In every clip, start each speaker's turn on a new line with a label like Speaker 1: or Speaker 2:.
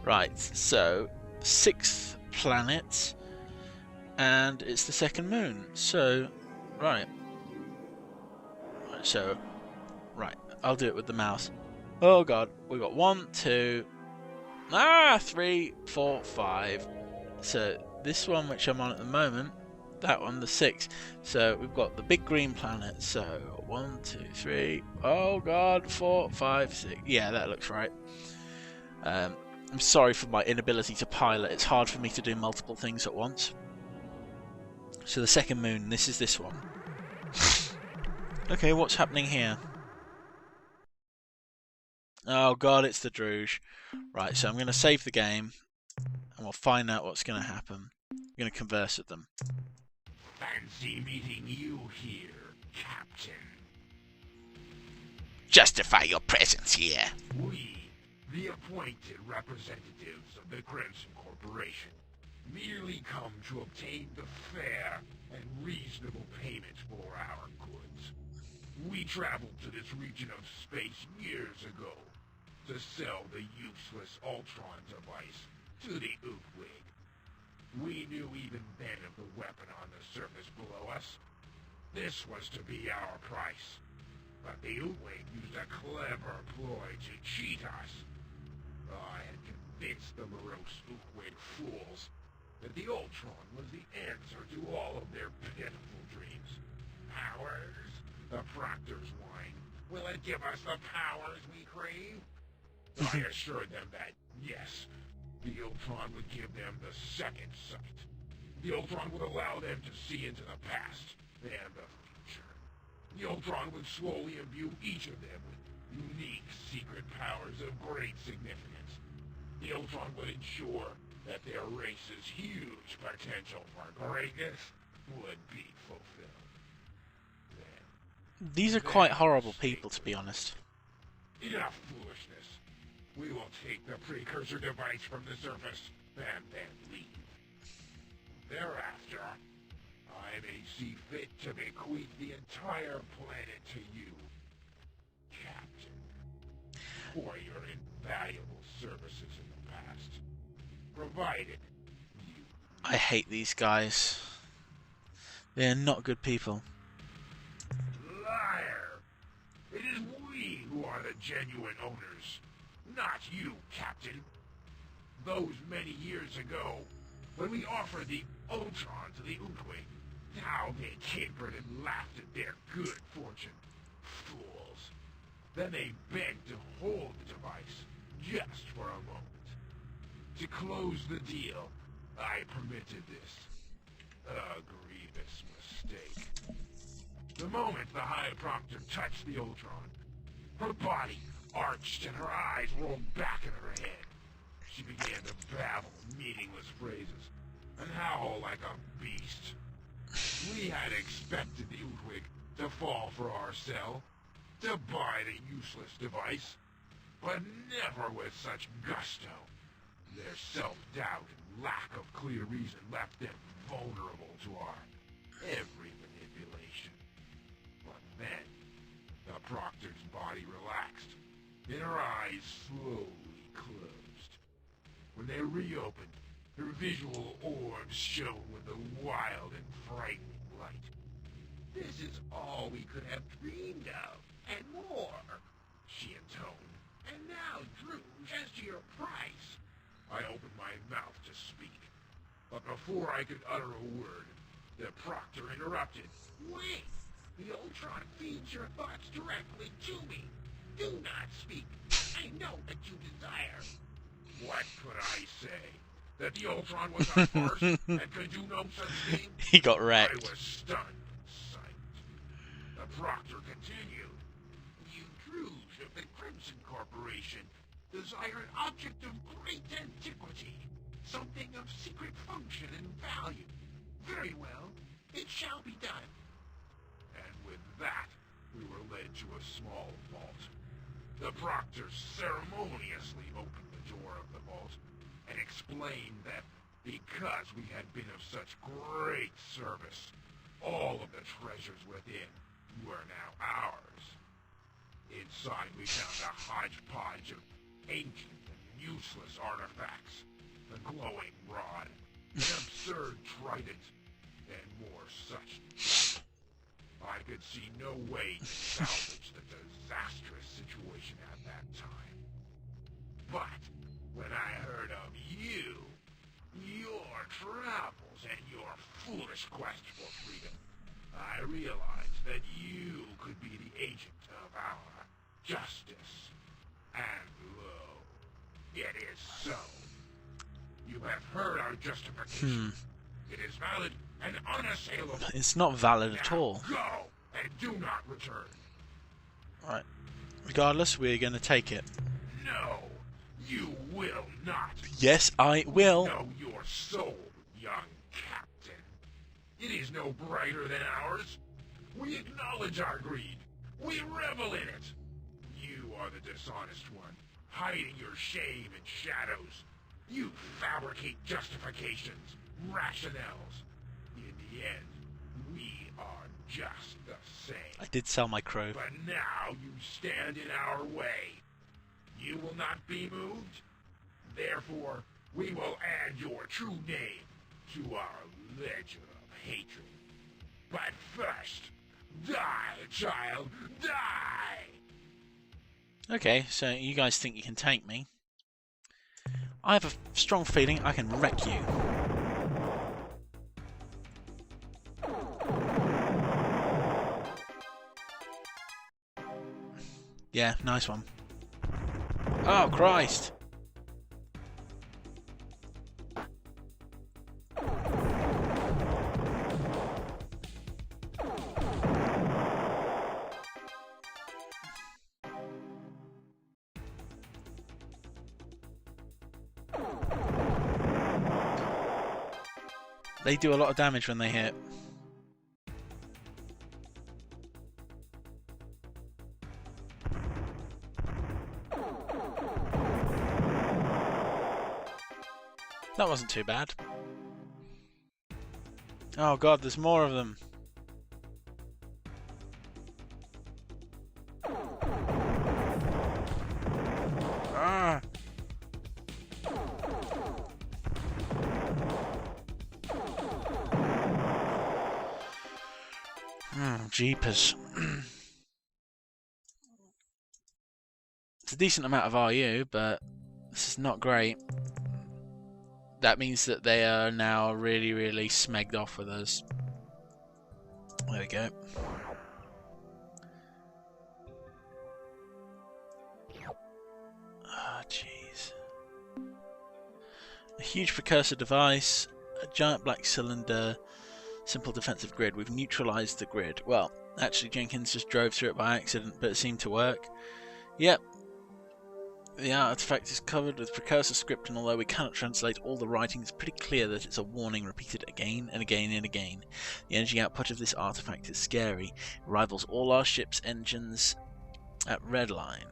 Speaker 1: Right, so 6th planet, and it's the second moon. So, right. So, right, I'll do it with the mouse. Oh god, we got 1, 2, 3, 4, 5. So this one, which I'm on at the moment, that one, the 6th. So we've got the big green planet. So 1, 2, 3. Oh god, 4, 5, 6. Yeah, that looks right. I'm sorry for my inability to pilot. It's hard for me to do multiple things at once. So the second moon, this is this one. Okay, what's happening here? Oh god, it's the Druuge. Right, so I'm going to save the game, and we'll find out what's going to happen. I'm going to converse with them.
Speaker 2: Fancy meeting you here, Captain.
Speaker 1: Justify your presence here.
Speaker 2: We, the appointed representatives of the Crimson Corporation, merely come to obtain the fair and reasonable payment for our goods. We traveled to this region of space years ago to sell the useless Ur-Quan device to the Utwig. We knew even then of the weapon on the surface below us. This was to be our price. But the Utwig used a clever ploy to cheat us. I had convinced the morose Utwig fools that the Ur-Quan was the answer to all of their pitiful dreams. Powers? The Proctor's wine. Will it give us the powers we crave? I assured them that, yes, the Ur-Quan would give them the second sight. The Ur-Quan would allow them to see into the past and the future. The Ur-Quan would slowly imbue each of them with unique secret powers of great significance. The Ur-Quan would ensure that their race's huge potential for greatness would be fulfilled.
Speaker 1: These are quite horrible people, to be honest.
Speaker 2: Enough foolishness. We will take the precursor device from the surface and then leave. Thereafter, I may see fit to bequeath the entire planet to you, Captain, for your invaluable services in the past, provided you...
Speaker 1: I hate these guys. They're not good people.
Speaker 2: Liar! It is we who are the genuine owners, not you, Captain. Those many years ago, when we offered the Ur-Quan to the Utwig, how they capered and laughed at their good fortune. Fools. Then they begged to hold the device, just for a moment. To close the deal, I permitted this. A grievous mistake. The moment the High Proctor touched the Ur-Quan, her body arched and her eyes rolled back in her head. She began to babble meaningless phrases and howl like a beast. We had expected the Utwig to fall for our sell, to buy the useless device, but never with such gusto. Their self-doubt and lack of clear reason left them vulnerable to our every manipulation. But then, the Proctor's body relaxed, and her eyes slowly closed. When they reopened, her visual orbs shone with a wild and frightening light. This is all we could have dreamed of, and more, she intoned. And now, Druuge, as to your price. I opened my mouth to speak, but before I could utter a word, the Proctor interrupted. Wait! The Ur-Quan feeds your thoughts directly to me. Do not speak. I know that you desire. What could I say? That the Ur-Quan was a farce and could do no such thing?
Speaker 1: He got wrecked.
Speaker 2: I was stunned, silent. The Proctor continued. You Druuge of the Crimson Corporation desire an object of great antiquity, something of secret function and value. Very well, it shall be done. And with that, we were led to a small vault. The Proctor ceremoniously opened the door of the vault and explained that because we had been of such great service, all of the treasures within were now ours. Inside we found a hodgepodge of ancient and useless artifacts. The glowing rod, an absurd trident, and more such. I could see no way to salvage the disastrous situation at that time. But when I heard of you, your travels, and your foolish quest for freedom, I realized that you could be the agent of our justice. And lo, it is so. You have heard our justification. It is valid and unassailable.
Speaker 1: It's not valid at all.
Speaker 2: Go and do not return.
Speaker 1: Right. Regardless, we're going to take it.
Speaker 2: No, you will not.
Speaker 1: Yes, I will.
Speaker 2: Know your soul, young captain. It is no brighter than ours. We acknowledge our greed. We revel in it. You are the dishonest one, hiding your shame in shadows. You fabricate justifications, rationales. In the end, we are just the same.
Speaker 1: I did sell my crow.
Speaker 2: But now you stand in our way. You will not be moved. Therefore, we will add your true name to our ledger of hatred. But first, die, child, die!
Speaker 1: Okay, so you guys think you can take me. I have a strong feeling I can wreck you. Yeah, nice one. Oh, Christ! They do a lot of damage when they hit. That wasn't too bad. Oh god, there's more of them. Ah! Jeepers. It's a decent amount of RU, but this is not great. That means that they are now really, really smegged off with us. There we go. Ah, jeez. A huge precursor device, a giant black cylinder, simple defensive grid. We've neutralized the grid. Well, actually Jenkins just drove through it by accident, but it seemed to work. Yep. The artifact is covered with precursor script, and although we cannot translate all the writing, it's pretty clear that it's a warning repeated again and again and again. The energy output of this artifact is scary. It rivals all our ship's engines at Redline.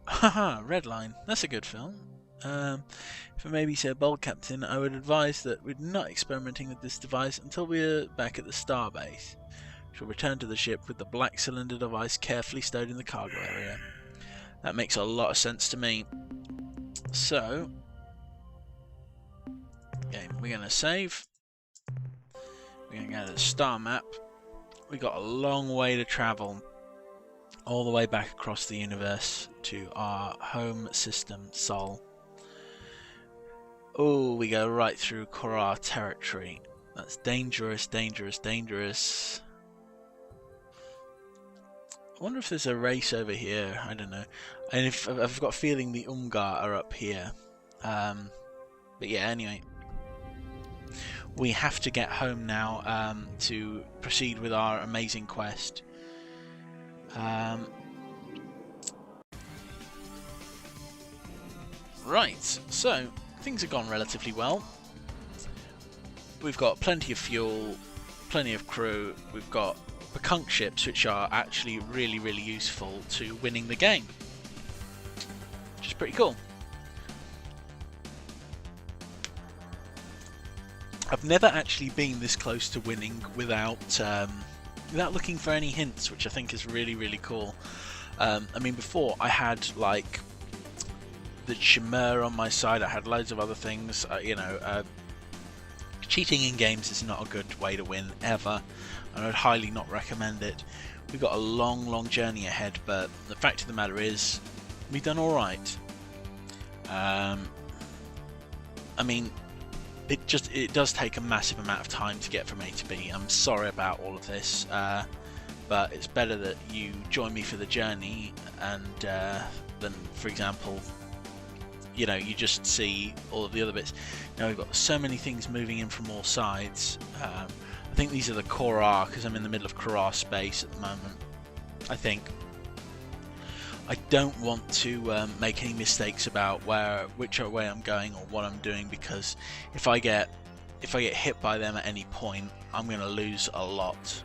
Speaker 1: Haha, Redline. That's a good film. If I may be so bold, Captain, I would advise that we're not experimenting with this device until we're back at the starbase. We shall return to the ship with the black cylinder device carefully stowed in the cargo area. That makes a lot of sense to me. So, okay, we're going to save. We're going to go to the star map. We got a long way to travel, all the way back across the universe to our home system, Sol. Oh, we go right through Korra territory. That's dangerous, dangerous, dangerous. I wonder if there's a race over here. I don't know. And if I've got a feeling the Umgar are up here. But yeah, anyway. We have to get home now to proceed with our amazing quest. Right, so things have gone relatively well. We've got plenty of fuel, plenty of crew. We've got Bekunk ships, which are actually really, really useful to winning the game, which is pretty cool. I've never actually been this close to winning without looking for any hints, which I think is really, really cool. I mean, before I had like the Chimera on my side. I had loads of other things. Cheating in games is not a good way to win ever, and I'd highly not recommend it. We've got a long journey ahead, but the fact of the matter is, we've done all right. I mean, it does take a massive amount of time to get from A to B. I'm sorry about all of this, but it's better that you join me for the journey and than, for example, you just see all of the other bits. Now we've got so many things moving in from all sides. I think these are the Korra, because I'm in the middle of Korra space at the moment. I think I don't want to make any mistakes about which way I'm going or what I'm doing, because if I get hit by them at any point, I'm going to lose a lot.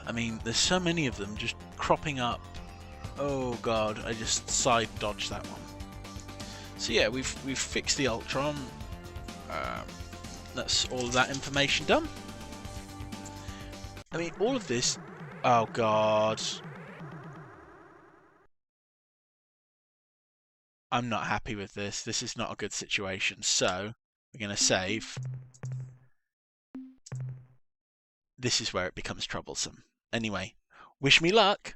Speaker 1: I mean, there's so many of them just cropping up. Oh god, I just side dodged that one. So yeah, we've fixed the Ultron. That's all of that information done. I mean, all of this. Oh god, I'm not happy with this. This is not a good situation. So we're going to save. This is where it becomes troublesome. Anyway, wish me luck.